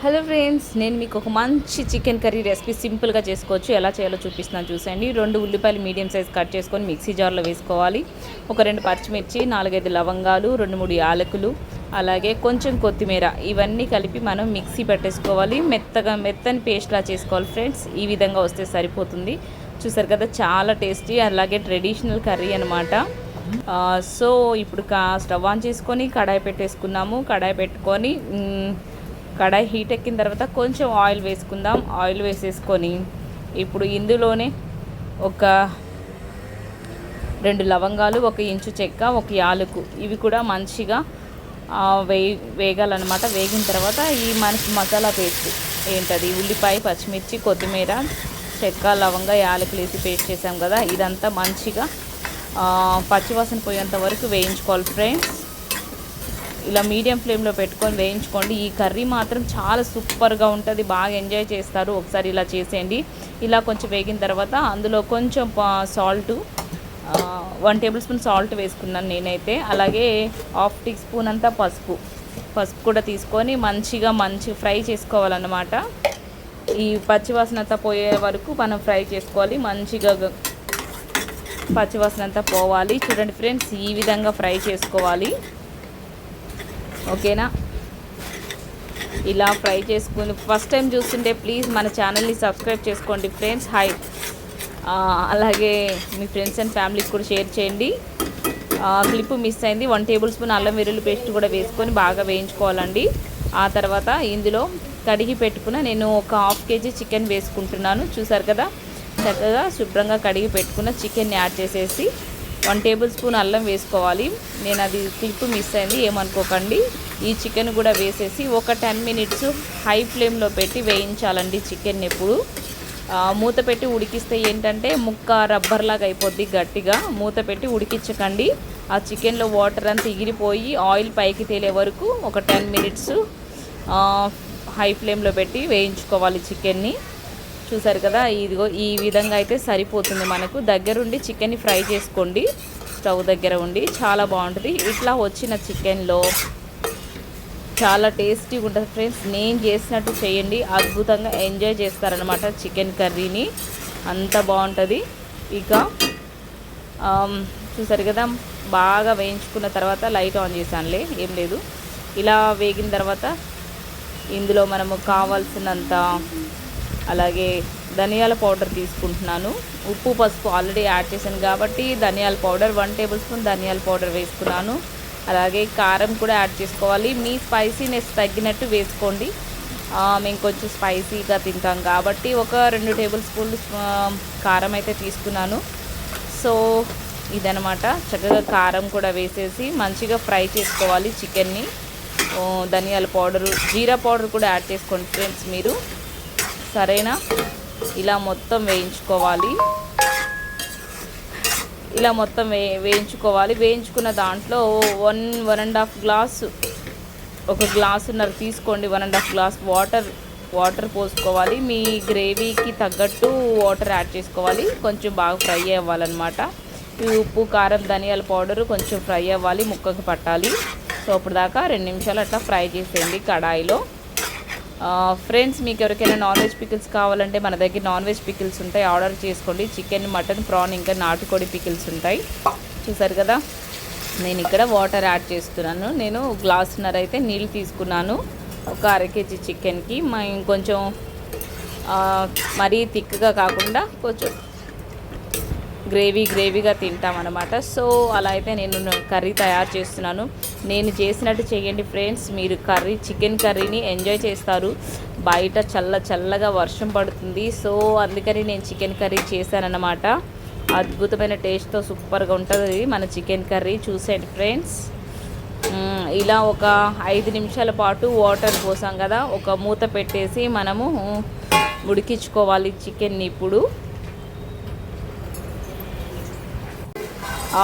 Hello friends, నేను మీకు ఒక మంచి చికెన్ కర్రీ రెసిపీ సింపుల్గా చేసుకోవచ్చు. ఎలా చేయాలో చూపిస్తున్నాను చూసేయండి. 2 ఉల్లిపాయలు మీడియం సైజ్ కట్ చేసుకొని మిక్సీ జార్లో వేసుకోవాలి. ఒక 2 పచ్చిమిర్చి, 4-5 లవంగాలు, 2-3 యాలకులు, అలాగే కొంచెం కొత్తిమీర, ఇవన్నీ కలిపి మనం మిక్సీ పెట్టేసుకోవాలి. మెత్తని పేస్ట్లా చేసుకోవాలి ఫ్రెండ్స్. ఈ విధంగా వస్తే సరిపోతుంది. చూసారు కదా, చాలా టేస్టీ, అలాగే ట్రెడిషనల్ కర్రీ అనమాట. సో ఇప్పుడు స్టవ్ ఆన్ చేసుకొని కడాయి పెట్టేసుకున్నాము. కడాయి పెట్టుకొని కడాయి హీట్ ఎక్కిన తర్వాత కొంచెం ఆయిల్ వేసుకుందాం. ఆయిల్ వేసేసుకొని ఇప్పుడు ఇందులోనే ఒక 2 లవంగాలు, 1 ఇంచు చెక్క, 1 యాలకు, ఇవి కూడా మంచిగా వేగాలన్నమాట. వేగిన తర్వాత ఈ మనకి మసాలా పేస్ట్ ఏంటది, ఉల్లిపాయ, పచ్చిమిర్చి, కొత్తిమీర, చెక్క, లవంగ, యాలకులు వేసి పేస్ట్ చేసాం కదా, ఇదంతా మంచిగా పచ్చివాసన పోయేంత వరకు వేయించుకోవాలి ఫ్రెండ్స్. ఇలా మీడియం ఫ్లేమ్లో పెట్టుకొని వేయించుకోండి. ఈ కర్రీ మాత్రం చాలా సూపర్గా ఉంటుంది, బాగా ఎంజాయ్ చేస్తారు. ఒకసారి ఇలా చేసేయండి. ఇలా కొంచెం వేగిన తర్వాత అందులో కొంచెం సాల్ట్, 1 టేబుల్ స్పూన్ సాల్ట్ వేసుకున్నాను నేనైతే. అలాగే 1/2 టీ స్పూన్ అంతా పసుపు కూడా తీసుకొని మంచిగా ఫ్రై చేసుకోవాలన్నమాట. ఈ పచ్చివాసన అంతా పోయే వరకు మనం ఫ్రై చేసుకోవాలి. మంచిగా పచ్చివాసన అంతా పోవాలి. చూడండి ఫ్రెండ్స్, ఈ విధంగా ఫ్రై చేసుకోవాలి. ఓకేనా? ఇలా ఫ్రై చేసుకుని ఫస్ట్ టైం చూస్తుంటే ప్లీజ్ మన ఛానల్ని సబ్స్క్రైబ్ చేసుకోండి ఫ్రెండ్స్. హాయ్, అలాగే మీ ఫ్రెండ్స్ అండ్ ఫ్యామిలీకి కూడా షేర్ చేయండి. క్లిప్ మిస్ అయింది. 1 టేబుల్ స్పూన్ అల్లం వెల్లుల్లి పేస్ట్ కూడా వేసుకొని బాగా వేయించుకోవాలండి. ఆ తర్వాత ఇందులో కడిగి పెట్టుకున్న నేను ఒక 1/2 కేజీ చికెన్ వేసుకుంటున్నాను. చూసారు కదా, చక్కగా శుభ్రంగా కడిగి పెట్టుకున్న చికెన్ని యాడ్ చేసేసి 1 టేబుల్ స్పూన్ అల్లం వేసుకోవాలి. నేను అది క్లిప్ మిస్ అయింది, ఏమనుకోకండి. ఈ చికెన్ కూడా వేసేసి ఒక 10 మినిట్స్ హై ఫ్లేమ్లో పెట్టి వేయించాలండి. చికెన్ ఎప్పుడు మూత పెట్టి ఉడికిస్తే ఏంటంటే ముక్క రబ్బర్లాగా అయిపోద్ది గట్టిగా. మూత పెట్టి ఉడికించకండి. ఆ చికెన్లో వాటర్ అంతా ఎగిరిపోయి ఆయిల్ పైకి తేలే వరకు ఒక 10 మినిట్స్ హై ఫ్లేమ్లో పెట్టి వేయించుకోవాలి చికెన్ని. చూసారు కదా, ఇదిగో ఈ విధంగా అయితే సరిపోతుంది మనకు. దగ్గరుండి చికెన్ని ఫ్రై చేసుకోండి, స్టవ్ దగ్గర ఉండి, చాలా బాగుంటుంది. ఇట్లా వచ్చిన చికెన్లో చాలా టేస్టీగా ఉంటుంది ఫ్రెండ్స్. నేను చేసినట్టు చేయండి, అద్భుతంగా ఎంజాయ్ చేస్తారనమాట చికెన్ కర్రీని. అంత బాగుంటుంది. ఇక చూసారు కదా, బాగా వేయించుకున్న తర్వాత లైట్ ఆన్ చేశానులే, ఏం లేదు. ఇలా వేగిన తర్వాత ఇందులో మనము కావాల్సినంత, అలాగే ధనియాల పౌడర్ తీసుకుంటున్నాను. ఉప్పు, పసుపు ఆల్రెడీ యాడ్ చేశాను కాబట్టి ధనియాల పౌడర్ 1 టేబుల్ స్పూన్ ధనియాల పౌడర్ వేసుకున్నాను. అలాగే కారం కూడా యాడ్ చేసుకోవాలి. మీ స్పైసీనెస్ తగ్గినట్టు వేసుకోండి. మేము కొంచెం స్పైసీగా తింటాం కాబట్టి ఒక 2 టేబుల్ స్పూన్లు కారం అయితే తీసుకున్నాను. సో ఇదనమాట. చక్కగా కారం కూడా వేసేసి మంచిగా ఫ్రై చేసుకోవాలి చికెన్ని. ధనియాల పౌడరు, జీరా పౌడర్ కూడా యాడ్ చేసుకోండి ఫ్రెండ్స్ మీరు, సరేనా? ఇలా మొత్తం వేయించుకోవాలి. ఇలా మొత్తం వేయించుకోవాలి. వేయించుకున్న దాంట్లో 1.5 గ్లాసు, ఒక గ్లాసున్నర తీసుకోండి. 1.5 గ్లాస్ వాటర్ పోసుకోవాలి. మీ గ్రేవీకి తగ్గట్టు వాటర్ యాడ్ చేసుకోవాలి. కొంచెం బాగా ఫ్రై అవ్వాలన్నమాట. ఈ ఉప్పు, కారం, ధనియాల పౌడరు కొంచెం ఫ్రై అవ్వాలి, ముక్కకు పట్టాలి. సో అప్పుడు దాకా 2 నిమిషాలు అట్లా ఫ్రై చేసేయండి కడాయిలో. ఫ్రెండ్స్, మీకు ఎవరికైనా నాన్ వెజ్ పికిల్స్ కావాలంటే మన దగ్గర నాన్ వెజ్ పికిల్స్ ఉంటాయి, ఆర్డర్ చేసుకోండి. చికెన్, మటన్, ప్రాన్, ఇంకా నాటుకోడి పికిల్స్ ఉంటాయి. చూసారు కదా, నేను ఇక్కడ వాటర్ యాడ్ చేస్తున్నాను. నేను గ్లాసున్నర అయితే నీళ్ళు తీసుకున్నాను ఒక 1/2 కేజీ చికెన్కి. కొంచెం మరీ థిక్గా కాకుండా కొంచెం గ్రేవీగా తింటామన్నమాట. సో అలా అయితే నేను కర్రీ తయారు చేస్తున్నాను. నేను చేసినట్టు చేయండి ఫ్రెండ్స్. మీరు చికెన్ కర్రీని ఎంజాయ్ చేస్తారు. బయట చల్లగా వర్షం పడుతుంది. సో అందుకని నేను చికెన్ కర్రీ చేశానన్నమాట. అద్భుతమైన టేస్ట్తో సూపర్గా ఉంటుంది మన చికెన్ కర్రీ. చూసేయండి ఫ్రెండ్స్. ఇలా ఒక 5 నిమిషాల పాటు వాటర్ పోసాం కదా, ఒక మూత పెట్టేసి మనము ఉడికించుకోవాలి చికెన్ని. ఇప్పుడు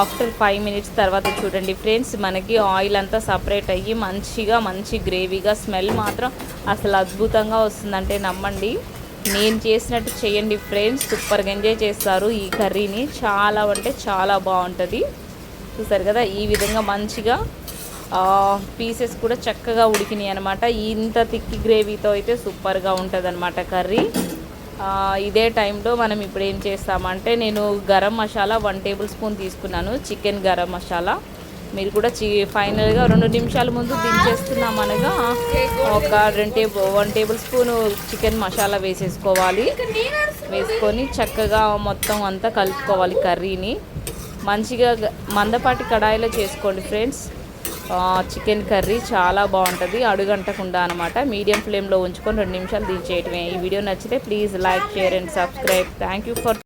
ఆఫ్టర్ 5 మినిట్స్ తర్వాత చూడండి ఫ్రెండ్స్, మనకి ఆయిల్ అంతా సపరేట్ అయ్యి మంచి గ్రేవీగా, స్మెల్ మాత్రం అసలు అద్భుతంగా వస్తుందంటే నమ్మండి. నేను చేసినట్టు చేయండి ఫ్రెండ్స్, సూపర్గా ఎంజాయ్ చేస్తారు ఈ కర్రీని. చాలా అంటే చాలా బాగుంటుంది. చూసారు కదా, ఈ విధంగా మంచిగా పీసెస్ కూడా చక్కగా ఉడికినాయి అనమాట. ఇంత తిక్కి గ్రేవీతో అయితే సూపర్గా ఉంటుంది అనమాట కర్రీ. ఇదే టైంలో మనం ఇప్పుడు ఏం చేస్తామంటే నేను గరం మసాలా 1 టేబుల్ స్పూన్ తీసుకున్నాను, చికెన్ గరం మసాలా. మీరు కూడా ఫైనల్గా 2 నిమిషాల ముందు దించేస్తున్నాం అనగా ఒక 1 టేబుల్ స్పూను చికెన్ మసాలా వేసేసుకోవాలి. వేసుకొని చక్కగా మొత్తం అంతా కలుపుకోవాలి కర్రీని. మంచిగా మందపాటి కడాయిలో చేసుకోండి ఫ్రెండ్స్. చికెన్ కర్రీ చాలా బాగుంటుంది, అడుగంటకుండా అనమాట. మీడియం ఫ్లేమ్లో ఉంచుకొని 2 నిమిషాలు దించేయటమే. ఈ వీడియో నచ్చితే please like, share and subscribe. Thank you for